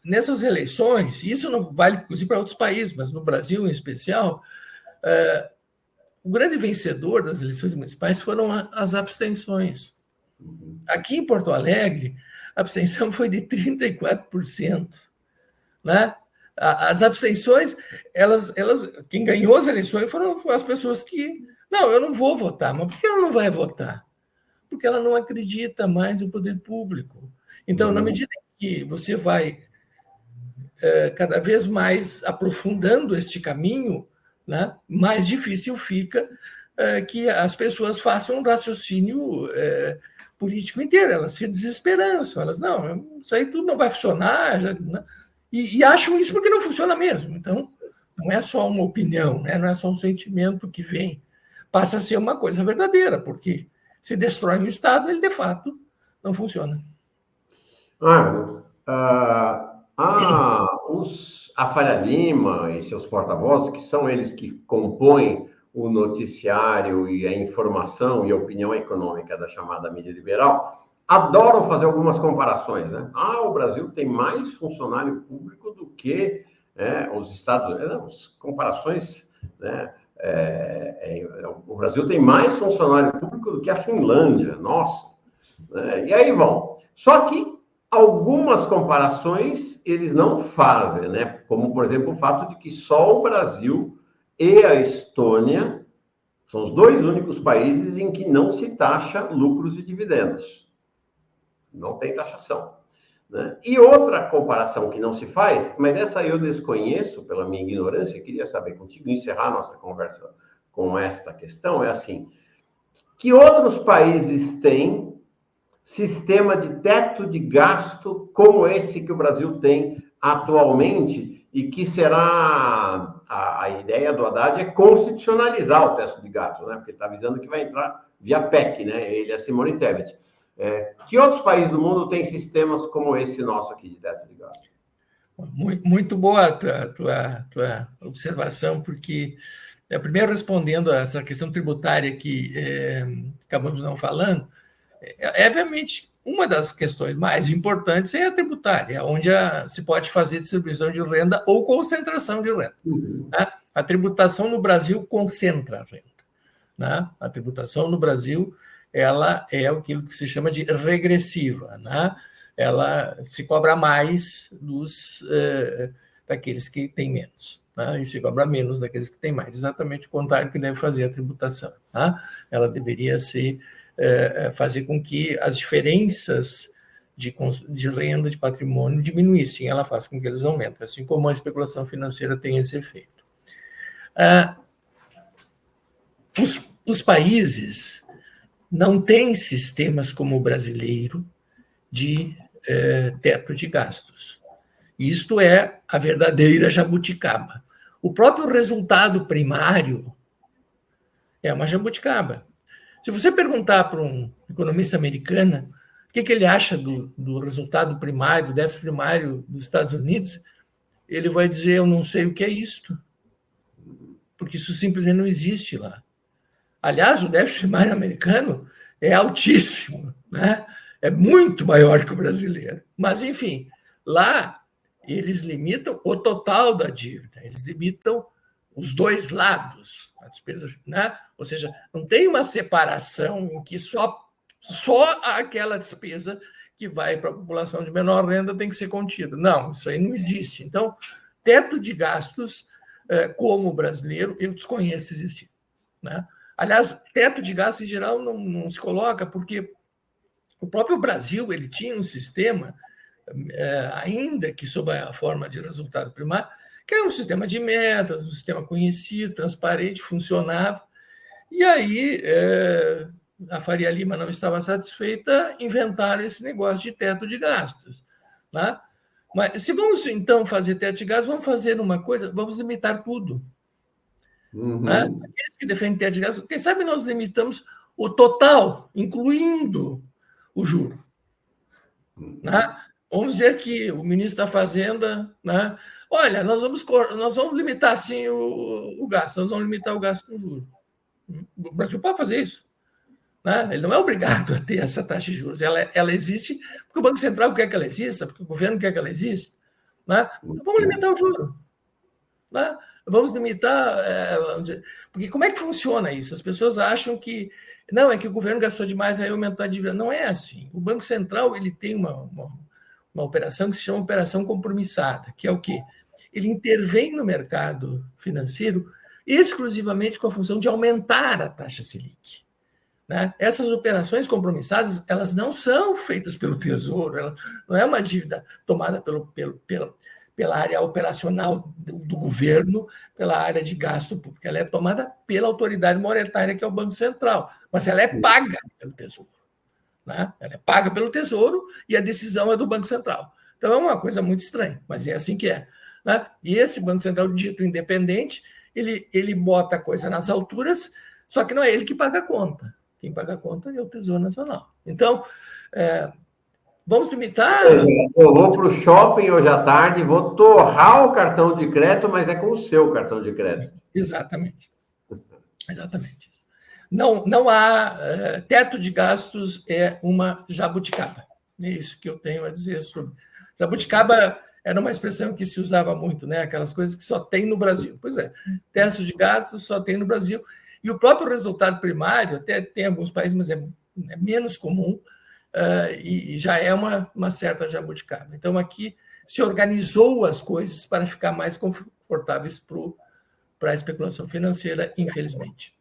nessas eleições, isso não vale, inclusive, para outros países, mas no Brasil em especial, o grande vencedor das eleições municipais foram as abstenções. Aqui em Porto Alegre, a abstenção foi de 34%. Né? As abstenções, quem ganhou as eleições foram as pessoas que... Não, eu não vou votar. Mas por que ela não vai votar? Porque ela não acredita mais no poder público. Então, na medida que você vai cada vez mais aprofundando este caminho, né, mais difícil fica que as pessoas façam um raciocínio político inteiro. Elas se desesperançam, elas, não, isso aí tudo não vai funcionar, né? E acham isso porque não funciona mesmo. Então, não é só uma opinião, né? Não é só um sentimento que vem, passa a ser uma coisa verdadeira, porque se destrói o Estado, ele de fato não funciona.
A Faria Lima e seus porta-vozes, que são eles que compõem o noticiário e a informação e a opinião econômica da chamada mídia liberal, adoram fazer algumas comparações, né? O Brasil tem mais funcionário público do que os Estados Unidos. Comparações, né? O Brasil tem mais funcionário público do que a Finlândia, nossa. E aí vão. Só que algumas comparações eles não fazem, né? Como, por exemplo, o fato de que só o Brasil e a Estônia são os dois únicos países em que não se taxa lucros e dividendos. Não tem taxação, né? E outra comparação que não se faz, mas essa eu desconheço pela minha ignorância, queria saber contigo, encerrar nossa conversa com esta questão, é assim, que outros países têm sistema de teto de gasto como esse que o Brasil tem atualmente e que será... A ideia do Haddad é constitucionalizar o teto de gasto, né? Porque ele está avisando que vai entrar via PEC, né? Ele é a Simone Tebet. Que outros países do mundo têm sistemas como esse nosso aqui de teto de gasto?
Muito boa a tua observação, porque, primeiro, respondendo a essa questão tributária que acabamos não falando, obviamente, uma das questões mais importantes é a tributária, onde se pode fazer distribuição de renda ou concentração de renda. Né? A tributação no Brasil concentra a renda. Né? A tributação no Brasil ela é aquilo que se chama de regressiva. Né? Ela se cobra mais daqueles que têm menos. Né? E se cobra menos daqueles que têm mais. Exatamente o contrário que deve fazer a tributação. Né? Ela deveria fazer com que as diferenças de renda, de patrimônio diminuíssem. Ela faz com que eles aumentem, assim como a especulação financeira tem esse efeito. Os países não têm sistemas como o brasileiro de teto de gastos. Isto é a verdadeira jabuticaba. O próprio resultado primário é uma jabuticaba. Se você perguntar para um economista americano O que ele acha do resultado primário, do déficit primário dos Estados Unidos, ele vai dizer, eu não sei o que é isto, porque isso simplesmente não existe lá. Aliás, o déficit primário americano é altíssimo, né? É muito maior que o brasileiro. Mas, enfim, lá eles limitam o total da dívida, eles limitam os dois lados, a despesa, né? Ou seja, não tem uma separação em que só aquela despesa que vai para a população de menor renda tem que ser contida. Não, isso aí não existe. Então, teto de gastos, como brasileiro, eu desconheço existir, né? Aliás, teto de gastos, em geral, não se coloca, porque o próprio Brasil ele tinha um sistema, ainda que sob a forma de resultado primário, que era um sistema de metas, um sistema conhecido, transparente, funcionava. E aí a Faria Lima não estava satisfeita, inventaram esse negócio de teto de gastos, né? Mas se vamos, então, fazer teto de gastos, vamos fazer uma coisa, vamos limitar tudo. Né? Aqueles que defendem teto de gastos, quem sabe nós limitamos o total, incluindo o juro. Né? Vamos dizer que o ministro da Fazenda, né? Olha, nós vamos limitar sim o gasto, nós vamos limitar o gasto com juros. O Brasil pode fazer isso. Né? Ele não é obrigado a ter essa taxa de juros. Ela existe porque o Banco Central quer que ela exista, porque o governo quer que ela exista. Né? Então, vamos limitar o juro. Né? Vamos limitar. Porque como é que funciona isso? As pessoas acham que não, é que o governo gastou demais, aí aumentou a dívida. Não é assim. O Banco Central ele tem uma operação que se chama operação compromissada, que é o quê? Ele intervém no mercado financeiro exclusivamente com a função de aumentar a taxa Selic. Né? Essas operações compromissadas, elas não são feitas pelo Tesouro, não é uma dívida tomada pela área operacional do governo, pela área de gasto público. Ela é tomada pela autoridade monetária, que é o Banco Central, mas ela é paga pelo Tesouro. Né? Ela é paga pelo Tesouro e a decisão é do Banco Central. Então, é uma coisa muito estranha, mas é assim que é. Né? E esse Banco Central, dito independente, ele bota a coisa nas alturas, só que não é ele que paga a conta. Quem paga a conta é o Tesouro Nacional. Então, vamos limitar...
Eu vou para o shopping hoje à tarde, vou torrar o cartão de crédito, mas é com o seu cartão de crédito.
Exatamente. Exatamente. Não há... teto de gastos é uma jabuticaba. É isso que eu tenho a dizer sobre... Jabuticaba era uma expressão que se usava muito, né? Aquelas coisas que só tem no Brasil. Pois é, teto de gastos só tem no Brasil. E o próprio resultado primário, até tem em alguns países, mas é menos comum, e já é uma certa jabuticaba. Então, aqui se organizou as coisas para ficar mais confortáveis para a especulação financeira, infelizmente.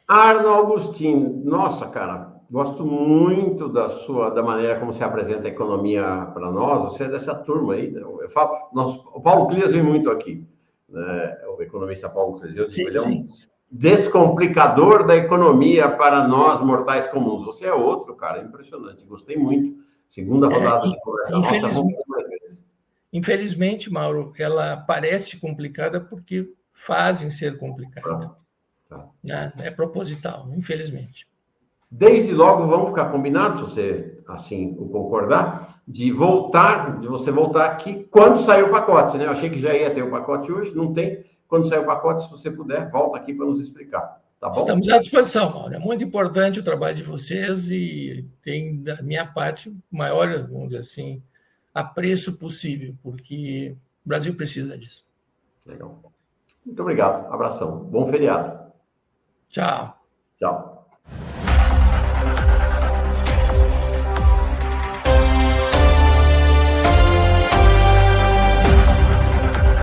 Arno Agostinho, nossa, cara, gosto muito da maneira como você apresenta a economia para nós. Você é dessa turma aí. Né? Eu falo, o Paulo Clias vem muito aqui. Né? O economista Paulo Clias, eu digo, ele é um descomplicador da economia para nós, mortais comuns. Você é outro, cara, impressionante. Gostei muito. Segunda rodada de conversa.
Infelizmente, Mauro, ela parece complicada porque fazem ser complicada. Tá. É proposital, infelizmente.
Desde logo, vamos ficar combinados, se você assim o concordar, de você voltar aqui quando sair o pacote, né? Eu achei que já ia ter o pacote hoje, não tem. Quando sair o pacote, se você puder, volta aqui para nos explicar, tá bom?
Estamos à disposição, Mauro. É muito importante o trabalho de vocês e tem, da minha parte, o maior, vamos dizer assim, apreço possível, porque o Brasil precisa disso.
Legal. Muito obrigado. Abração. Bom feriado.
Tchau.
Tchau.